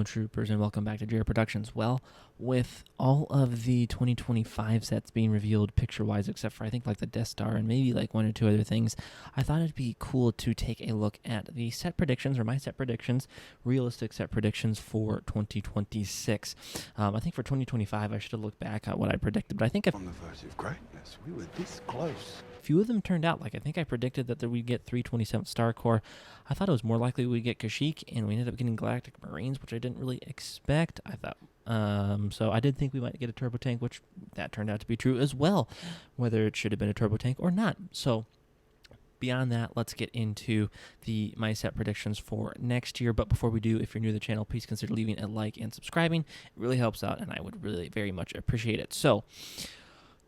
Clone Troopers, and welcome back to G.A.R Productions. Well, with all of the 2025 sets being revealed picture-wise, except for I think like the Death Star and maybe like one or two other things, I thought it'd be cool to take a look at the set predictions, or my set predictions, realistic set predictions for 2026. I think for 2025 I should have looked back at what I predicted, but I think on the verge of greatness, we were this close. few of them turned out. Like I think I predicted that we'd get 327th Star Corps. I thought it was more likely we'd get Kashyyyk, and we ended up getting Galactic Marines, which I didn't really expect. I thought so I did think we might get a turbo tank, which that turned out to be true as well, whether it should have been a turbo tank or not. So beyond that, let's get into my set predictions for next year. But before we do, if you're new to the channel, please consider leaving a like and subscribing. It really helps out, and I would really very much appreciate it. So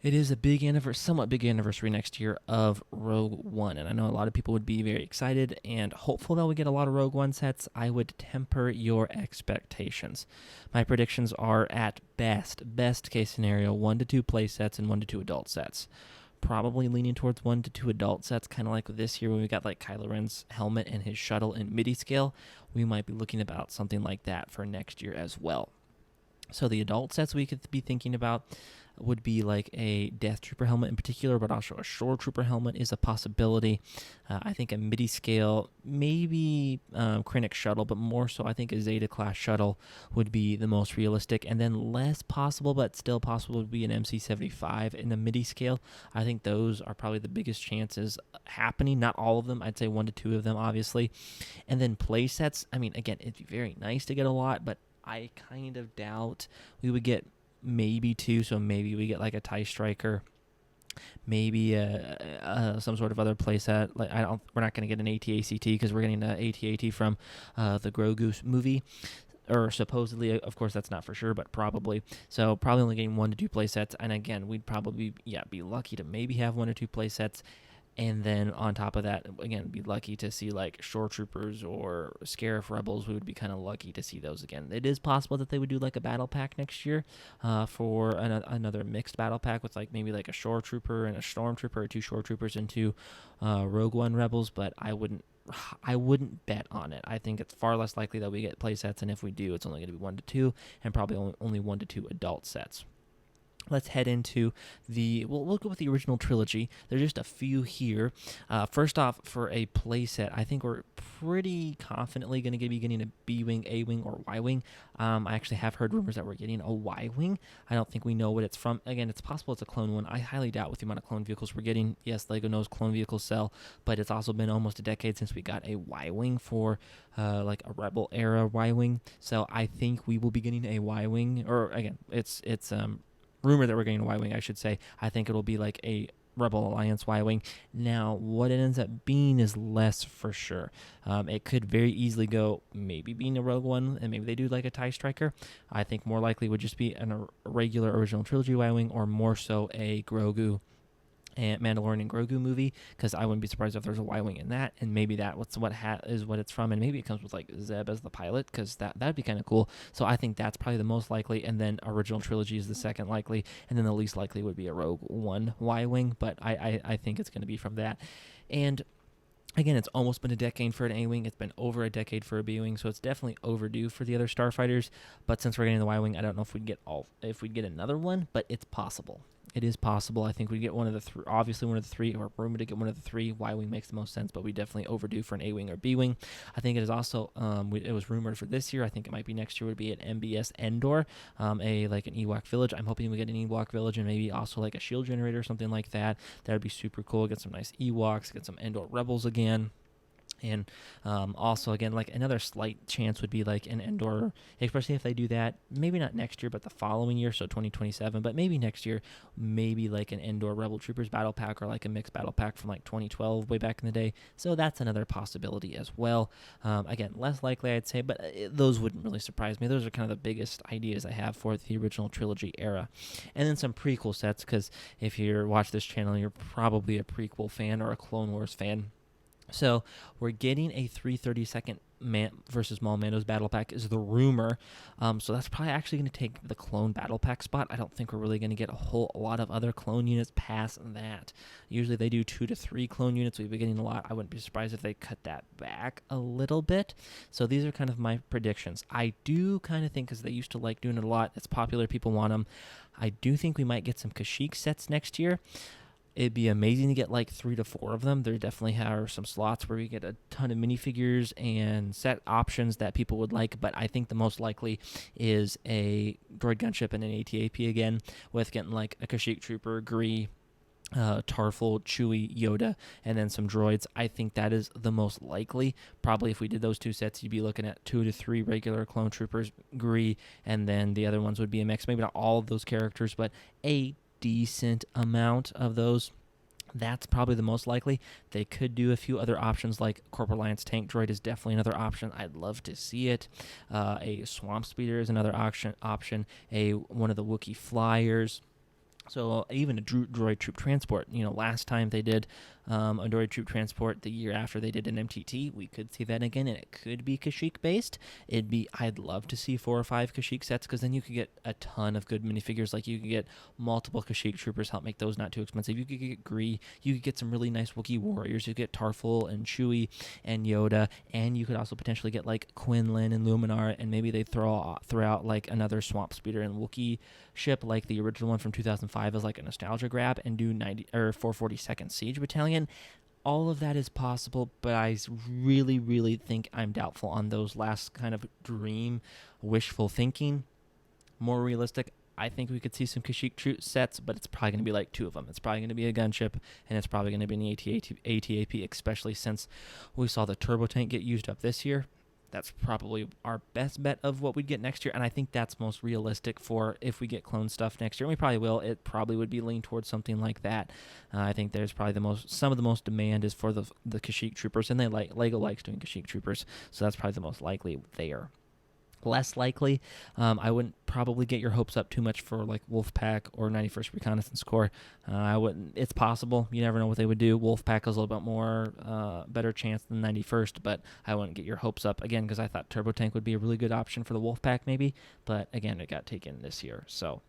it is a somewhat big anniversary next year of Rogue One, and I know a lot of people would be very excited and hopeful that we get a lot of Rogue One sets. I would temper your expectations. My predictions are at best case scenario, 1 to 2 play sets and 1 to 2 adult sets. Probably leaning towards 1 to 2 adult sets, kind of like this year when we got like Kylo Ren's helmet and his shuttle in MIDI scale. We might be looking about something like that for next year as well. So the adult sets we could be thinking about would be like a Death Trooper helmet in particular, but also a Shore Trooper helmet is a possibility. I think a MIDI scale, maybe Krennic shuttle, but more so I think a Zeta class shuttle would be the most realistic. And then less possible, but still possible, would be an MC-75 in the MIDI scale. I think those are probably the biggest chances happening. Not all of them. I'd say 1 to 2 of them, obviously. And then play sets, I mean, again, it'd be very nice to get a lot, but I kind of doubt we would get maybe 2, so maybe we get like a TIE Striker, maybe some sort of other playset. Like we're not going to get an AT-ACT because we're getting an AT-AT from the Grogu movie, or supposedly. Of course, that's not for sure, but probably. So probably only getting 1 to 2 playsets, and again, we'd probably be lucky to maybe have 1 or 2 playsets. And then on top of that, again, be lucky to see like Shore Troopers or Scarif Rebels. We would be kind of lucky to see those again. It is possible that they would do like a battle pack next year for another mixed battle pack with like maybe like a Shore Trooper and a Stormtrooper, or 2 Shore Troopers and 2 Rogue One Rebels. But I wouldn't bet on it. I think it's far less likely that we get play sets, and if we do, it's only going to be 1 to 2, and probably only 1 to 2 adult sets. Let's head into we'll go with the original trilogy. There's just a few here. First off, for a playset, I think we're pretty confidently going to be getting a B-Wing, A-Wing, or Y-Wing. I actually have heard rumors that we're getting a Y-Wing. I don't think we know what it's from. Again, it's possible it's a clone one. I highly doubt with the amount of clone vehicles we're getting. Yes, LEGO knows clone vehicles sell, but it's also been almost a decade since we got a Y-Wing for like a Rebel era Y-Wing. So I think we will be getting a Y-Wing, or again, it's rumor that we're getting a Y-Wing, I should say. I think it'll be like a Rebel Alliance Y-Wing. Now, what it ends up being is less for sure. It could very easily go maybe being a Rogue One, and maybe they do like a TIE Striker. I think more likely would just be a regular original trilogy Y-Wing, or more so a Grogu and Mandalorian Grogu movie, because I wouldn't be surprised if there's a Y-Wing in that, and maybe that is what it's from, and maybe it comes with like Zeb as the pilot, because that'd be kind of cool. So I think that's probably the most likely, and then original trilogy is the second likely, and then the least likely would be a Rogue One Y-Wing, but I think it's going to be from that. And again, it's almost been a decade for an A-Wing. It's been over a decade for a B-Wing, so it's definitely overdue for the other starfighters. But since we're getting the Y-Wing, I don't know if we'd get another one, but it's possible. It is possible. I think we'd get one of the three, obviously one of the 3, or rumored to get one of the 3. Y-Wing makes the most sense, but we definitely overdue for an A-Wing or B-Wing. I think it is also, it was rumored for this year. I think it might be next year, would be an MBS Endor, like an Ewok village. I'm hoping we get an Ewok village, and maybe also like a shield generator or something like that. That would be super cool. Get some nice Ewoks, get some Endor Rebels again. And also, again, like another slight chance would be like an Endor, especially if they do that, maybe not next year, but the following year, so 2027, but maybe next year, maybe like an Endor Rebel Troopers battle pack, or like a mixed battle pack from like 2012, way back in the day. So that's another possibility as well. Again, less likely, I'd say, but those wouldn't really surprise me. Those are kind of the biggest ideas I have for the original trilogy era. And then some prequel sets, because if you watch this channel, you're probably a prequel fan or a Clone Wars fan. So we're getting a 332nd versus Maul Mando's battle pack is the rumor. So that's probably actually going to take the clone battle pack spot. I don't think we're really going to get a lot of other clone units past that. Usually they do 2 to 3 clone units. We've been getting a lot. I wouldn't be surprised if they cut that back a little bit. So these are kind of my predictions. I do kind of think, because they used to like doing it a lot, it's popular, people want them. I do think we might get some Kashyyyk sets next year. It'd be amazing to get like 3 to 4 of them. There definitely are some slots where we get a ton of minifigures and set options that people would like, but I think the most likely is a droid gunship and an ATAP again, with getting like a Kashyyyk Trooper, Gree, Tarful, Chewie, Yoda, and then some droids. I think that is the most likely. Probably if we did those 2 sets, you'd be looking at 2 to 3 regular clone troopers, Gree, and then the other ones would be a mix. Maybe not all of those characters, but a decent amount of those. That's probably the most likely. They could do a few other options, like Corporal Lance Tank Droid is definitely another option. I'd love to see it. A Swamp Speeder is another option. One of the Wookiee Flyers. So even a droid troop transport. Last time they did a droid troop transport, the year after they did an MTT, we could see that again, and it could be Kashyyyk based. I'd love to see 4 or 5 Kashyyyk sets, because then you could get a ton of good minifigures. Like you could get multiple Kashyyyk troopers, help make those not too expensive. You could get Gree, you could get some really nice Wookiee warriors. You could get Tarful and Chewie and Yoda, and you could also potentially get like Quinlan and Luminar, and maybe they throw out like another Swamp Speeder and Wookiee ship, like the original one from 2005, as like a nostalgia grab, and do 442nd Siege Battalion. All of that is possible, but I really, really think I'm doubtful on those last kind of dream, wishful thinking. More realistic, I think we could see some Kashyyyk troop sets, but it's probably going to be like 2 of them. It's probably going to be a gunship, and it's probably going to be an ATAP, especially since we saw the turbo tank get used up this year. That's probably our best bet of what we'd get next year, and I think that's most realistic for if we get clone stuff next year. And we probably will. It probably would be leaned towards something like that. I think there's probably some of the most demand is for the Kashyyyk troopers, and Lego likes doing Kashyyyk troopers, so that's probably the most likely there. Less likely, I wouldn't probably get your hopes up too much for like Wolfpack or 91st Reconnaissance Corps. I wouldn't. It's possible. You never know what they would do. Wolfpack is a little bit more better chance than 91st, but I wouldn't get your hopes up again, because I thought Turbo Tank would be a really good option for the Wolfpack maybe, but again, it got taken this year. So.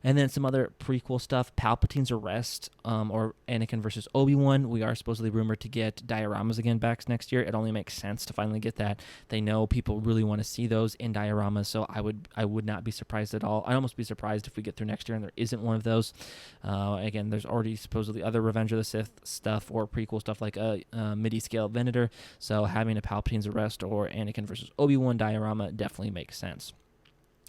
And then some other prequel stuff, Palpatine's Arrest, or Anakin versus Obi-Wan. We are supposedly rumored to get dioramas again back next year. It only makes sense to finally get that. They know people really want to see those in dioramas, so I would not be surprised at all. I'd almost be surprised if we get through next year and there isn't one of those. Again, there's already supposedly other Revenge of the Sith stuff or prequel stuff like a MIDI-scale Venator, so having a Palpatine's Arrest or Anakin versus Obi-Wan diorama definitely makes sense.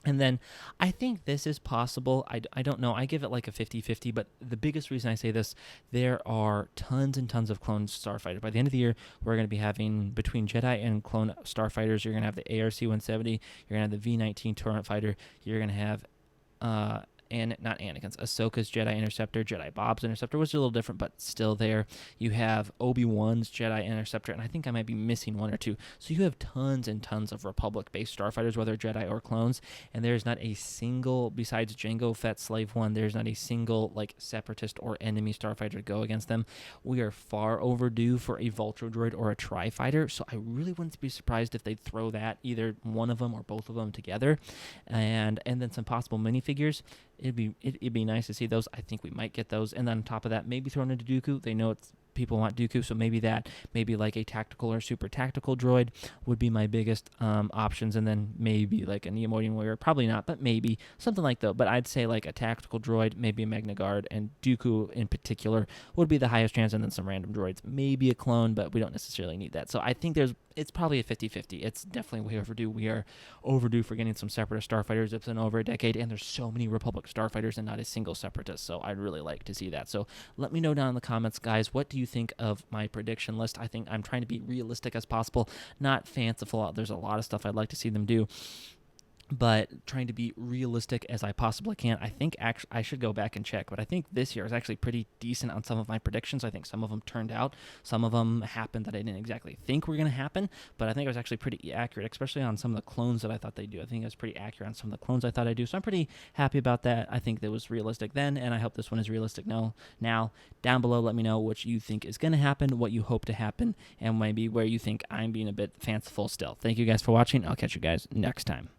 And then I think this is possible. I don't know. I give it like a 50-50, but the biggest reason I say this, there are tons and tons of clone starfighters. By the end of the year, we're going to be having, between Jedi and clone starfighters, you're going to have the ARC-170, you're going to have the V-19 Torrent fighter, you're going to have and not Anakin's, Ahsoka's Jedi Interceptor, Jedi Bob's Interceptor, which is a little different, but still there. You have Obi-Wan's Jedi Interceptor, and I think I might be missing 1 or 2. So you have tons and tons of Republic-based starfighters, whether Jedi or clones, and there's not a single, besides Jango Fett Slave 1, there's not a single, like, separatist or enemy starfighter to go against them. We are far overdue for a Vulture droid or a Tri-Fighter, so I really wouldn't be surprised if they'd throw that, either one of them or both of them together, and then some possible minifigures. It'd be nice to see those. I think we might get those. And then on top of that, maybe thrown into Dooku. They know people want Dooku, so maybe like a tactical or super tactical droid would be my biggest options, and then maybe like a Neomoidian warrior, probably not, but maybe something like that. But I'd say like a tactical droid, maybe a Magna Guard, and Dooku in particular would be the highest chance, and then some random droids, maybe a clone, but we don't necessarily need that. So I think it's probably a 50-50. It's definitely way overdue. We are overdue for getting some Separatist starfighters. It's been over a decade, and there's so many Republic starfighters and not a single Separatist, so I'd really like to see that. So let me know down in the comments, guys, what do you think of my prediction list? I think I'm trying to be realistic as possible, not fanciful. There's a lot of stuff I'd like to see them do. but trying to be realistic as I possibly can. I think actually I should go back and check, but I think this year is actually pretty decent on some of my predictions. I think some of them turned out, some of them happened that I didn't exactly think were going to happen, but I think it was actually pretty accurate, especially on some of the clones that I thought they'd do. I think it was pretty accurate on some of the clones I thought I'd do, so I'm pretty happy about that. I think that was realistic then, and I hope this one is realistic now. Down below, let me know what you think is going to happen, what you hope to happen, and maybe where you think I'm being a bit fanciful still. Thank you guys for watching. I'll catch you guys next time.